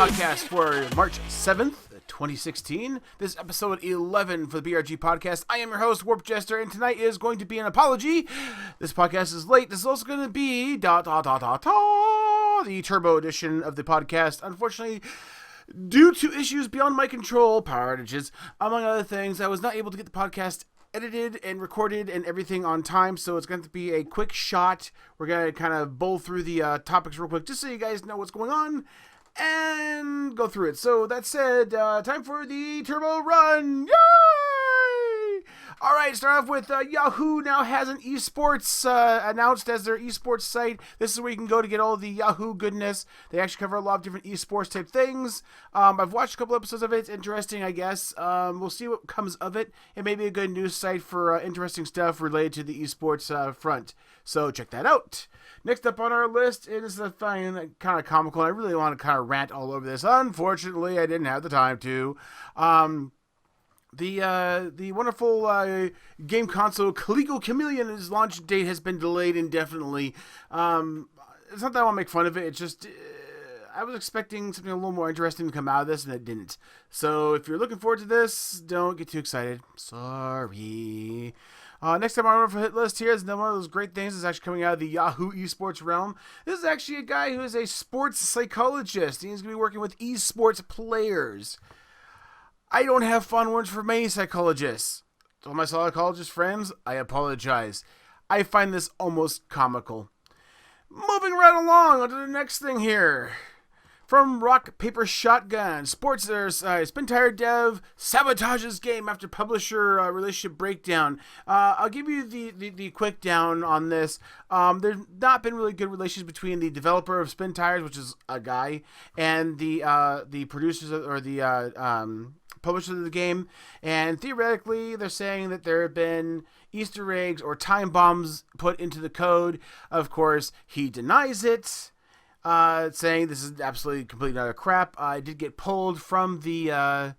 Podcast for March 7th, 2016. This is episode 11 for the BRG Podcast. I am your host, Warp Jester, and tonight is going to be an apology. This podcast is late. This is also going to be the turbo edition of the podcast. Unfortunately, due to issues beyond my control, power outages, among other things, I was not able to get the podcast edited and recorded and everything on time, so it's going to be a quick shot. We're going to kind of bowl through the topics real quick, just so you guys know what's going on, and go through it. So that said, time for the turbo run. Yay! All right, start off with Yahoo now has an esports announced as their esports site. This is where you can go to get all the Yahoo goodness. They actually cover a lot of different esports type things. I've watched a couple episodes of it. It's interesting, I guess. We'll see what comes of it. It may be a good news site for interesting stuff related to the esports front. So check that out. Next up on our list is the kind of comical. I really want to kind of rant all over this. Unfortunately, I didn't have the time to. The wonderful game console Calico Chameleon's launch date has been delayed indefinitely. It's not that I want to make fun of it. It's just I was expecting something a little more interesting to come out of this, and it didn't. So if you're looking forward to this, don't get too excited. Sorry. Next time on our hit list here is one of those great things that's actually coming out of the Yahoo You Sports realm. This is actually a guy who is a sports psychologist. He's going to be working with esports players. I don't have fond words for many psychologists. To all my psychologist friends, I apologize. I find this almost comical. Moving right along onto the next thing here. From Rock, Paper, Shotgun, Spin Tire Dev sabotages game after publisher relationship breakdown. I'll give you the quick down on this. There's not been really good relations between the developer of Spin Tires, which is a guy, and the producers or the publishers of the game. And theoretically, they're saying that there have been Easter eggs or time bombs put into the code. Of course, he denies it. Saying this is absolutely completely utter crap. I did get pulled from the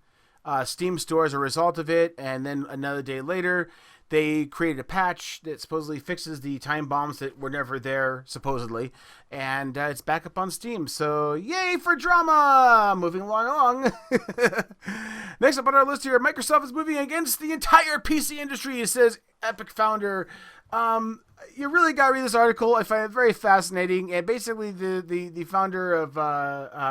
Steam store as a result of it, and then another day later, they created a patch that supposedly fixes the time bombs that were never there, supposedly, and it's back up on Steam. So, yay for drama! Moving along. Next up on our list here, Microsoft is moving against the entire PC industry, says Epic founder. You really gotta read this article. I find it very fascinating. And basically, the founder of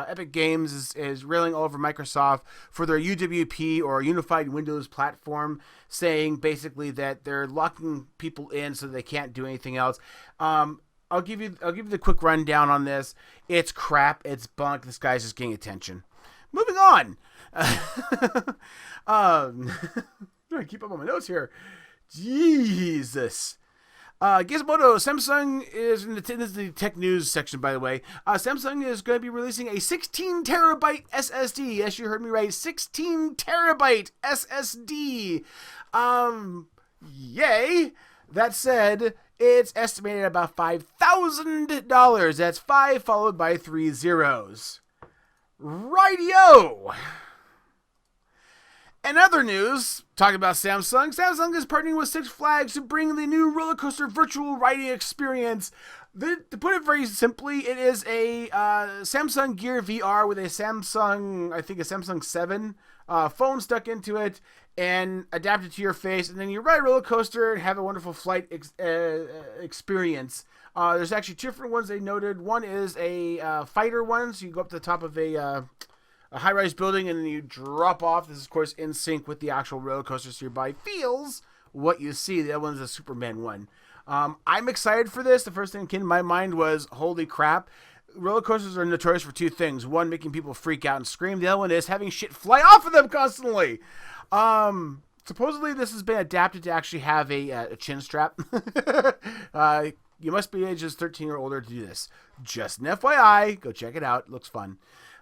Epic Games is railing all over Microsoft for their UWP or Unified Windows Platform, saying basically that they're locking people in so they can't do anything else. I'll give you the quick rundown on this. It's crap. It's bunk. This guy's just getting attention. Moving on. I'm trying to keep up on my notes here. Jesus. Gizmodo, Samsung is in this is the tech news section, by the way. Samsung is going to be releasing a 16 terabyte SSD. Yes, you heard me right. 16 terabyte SSD. Yay. That said, it's estimated at about $5,000. That's 5 followed by 3 zeros. Rightio. In other news, talking about Samsung is partnering with Six Flags to bring the new roller coaster virtual riding experience. To put it very simply, it is a Samsung Gear VR with a Samsung 7 phone stuck into it and adapted to your face, and then you ride a roller coaster and have a wonderful flight experience. There's actually two different ones they noted. One is a fighter one, so you go up to the top of a high-rise building, and then you drop off. This is, of course, in sync with the actual roller coaster, so your body feels what you see. The other one's a Superman one. I'm excited for this. The first thing that came to my mind was, holy crap. Roller coasters are notorious for two things. One, making people freak out and scream. The other one is having shit fly off of them constantly. Supposedly, this has been adapted to actually have a chin strap. You must be ages 13 or older to do this. Just an FYI. Go check it out. It looks fun.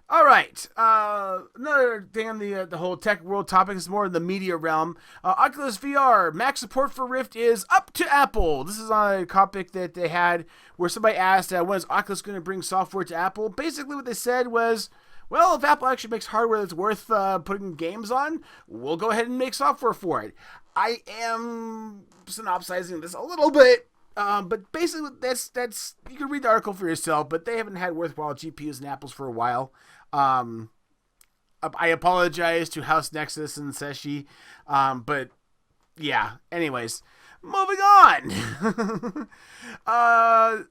All right, another thing on the whole tech world topic is more in the media realm. Oculus VR, Mac support for Rift is up to Apple. This is on a topic that they had where somebody asked, when is Oculus going to bring software to Apple? Basically what they said was, well, if Apple actually makes hardware that's worth putting games on, we'll go ahead and make software for it. I am synopsizing this a little bit. But basically, that's you can read the article for yourself, but they haven't had worthwhile GPUs and Apples for a while. I apologize to House Nexus and Seshi, but yeah. Anyways, moving on.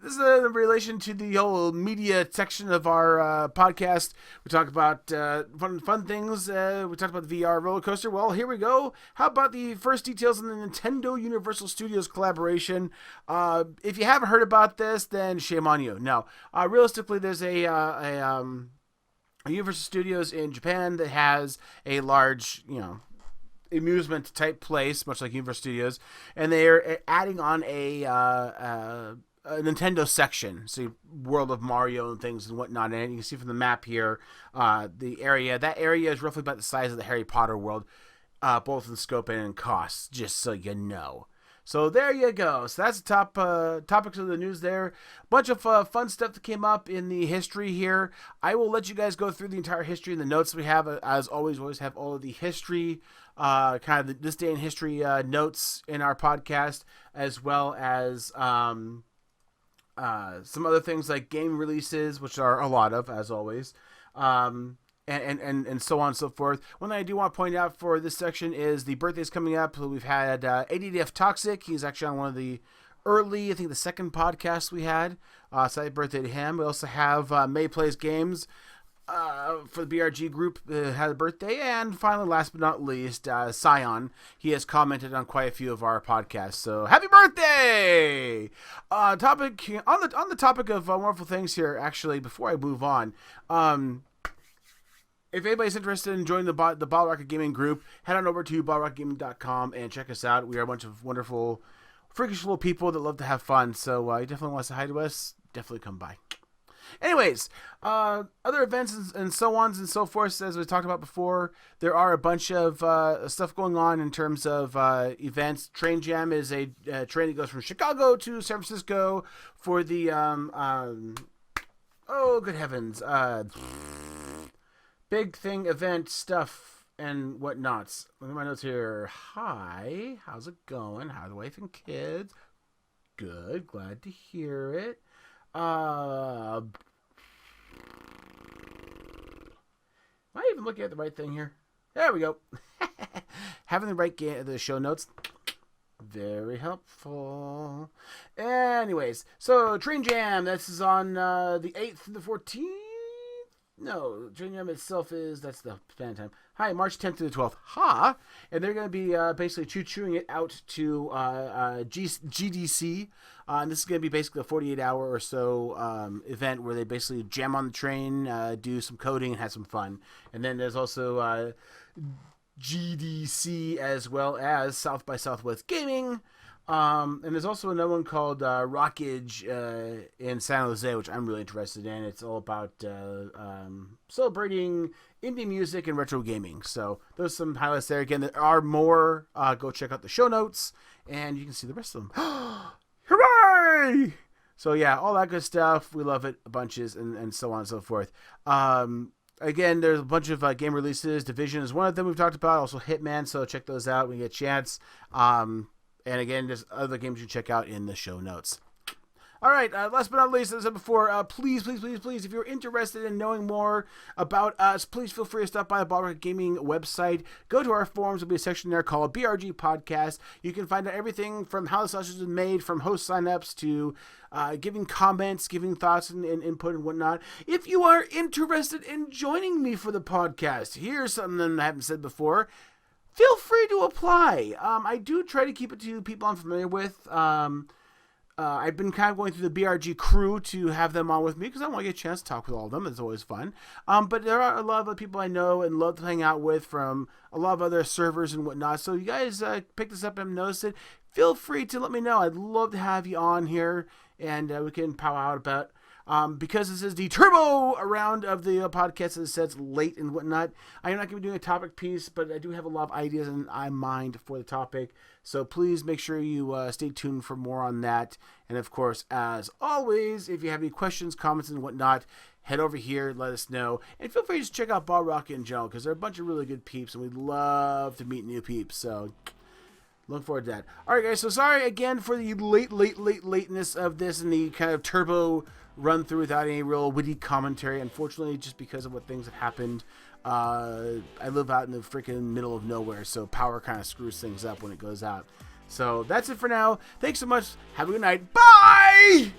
This is in relation to the whole media section of our podcast. We talk about fun things. We talked about the VR roller coaster. Well, here we go. How about the first details on the Nintendo Universal Studios collaboration? If you haven't heard about this, then shame on you. No, realistically, there's a Universal Studios in Japan that has a large, amusement type place, much like Universal Studios, and they're adding on a Nintendo section, so World of Mario and things and whatnot. And you can see from the map here, that area is roughly about the size of the Harry Potter world, both in scope and in cost, just so you know. So there you go. So that's the top topics of the news there. Bunch of fun stuff that came up in the history here. I will let you guys go through the entire history and the notes we have. As always, we always have all of the history, kind of this day in history notes in our podcast, as well as some other things like game releases, which are a lot of, as always. And so on and so forth. One thing I do want to point out for this section is the birthdays coming up. So we've had ADDF Toxic. He's actually on one of the early, I think the second podcast we had. So happy birthday to him. We also have May Plays Games for the BRG group had a birthday. And finally, last but not least, Scion. He has commented on quite a few of our podcasts. So happy birthday! On the topic of wonderful things here, actually, before I move on, if anybody's interested in joining the Bottle Rocket Gaming group, head on over to bottlerocketgaming.com and check us out. We are a bunch of wonderful, freakish little people that love to have fun. So you definitely want to say hi to us, definitely come by. Anyways, other events and so on and so forth, as we talked about before, there are a bunch of stuff going on in terms of events. Train Jam is a train that goes from Chicago to San Francisco for the, oh, good heavens, big thing event stuff and whatnots. Look at my notes here. Hi, how's it going? How are the wife and kids? Good, glad to hear it. Am I even looking at the right thing here? There we go. Having the right the show notes, very helpful. Anyways, so Train Jam, this is on the 8th through the 14th. No, Train Jam itself that's the span time. Hi, March 10th to the 12th. Ha! And they're going to be basically choo-chooing it out to GDC. And this is going to be basically a 48-hour or so event where they basically jam on the train, do some coding, and have some fun. And then there's also GDC as well as South by Southwest Gaming. And there's also another one called Rockage in San Jose, which I'm really interested in. It's all about celebrating indie music and retro gaming. So there's some highlights there. Again, there are more. Go check out the show notes, and you can see the rest of them. Hooray! So yeah, all that good stuff. We love it, bunches, and so on and so forth. Again, there's a bunch of game releases. Division is one of them we've talked about. Also Hitman, so check those out when you get a chance. And again, there's other games you can check out in the show notes. All right, last but not least, as I said before, please, if you're interested in knowing more about us, please feel free to stop by the Bottle Rocket Gaming website. Go to our forums. There'll be a section there called BRG Podcast. You can find out everything from how the sausage is made, from host signups to giving comments, giving thoughts and input and whatnot. If you are interested in joining me for the podcast, here's something that I haven't said before. Feel free to apply. I do try to keep it to people I'm familiar with. I've been kind of going through the BRG crew to have them on with me because I want to get a chance to talk with all of them. It's always fun. But there are a lot of other people I know and love to hang out with from a lot of other servers and whatnot. So you guys pick this up and notice it. Feel free to let me know. I'd love to have you on here and we can powwow out about because this is the turbo round of the podcast, as it says, late and whatnot. I am not going to be doing a topic piece, but I do have a lot of ideas in my mind for the topic. So please make sure you stay tuned for more on that. And of course, as always, if you have any questions, comments, and whatnot, head over here, let us know. And feel free to just check out Ball Rocket in general, because they're a bunch of really good peeps, and we'd love to meet new peeps. So Looking forward to that. All right, guys. So sorry again for the lateness of this and the kind of turbo run through without any real witty commentary. Unfortunately, just because of what things have happened, I live out in the freaking middle of nowhere, so power kind of screws things up when it goes out. So that's it for now. Thanks so much. Have a good night. Bye!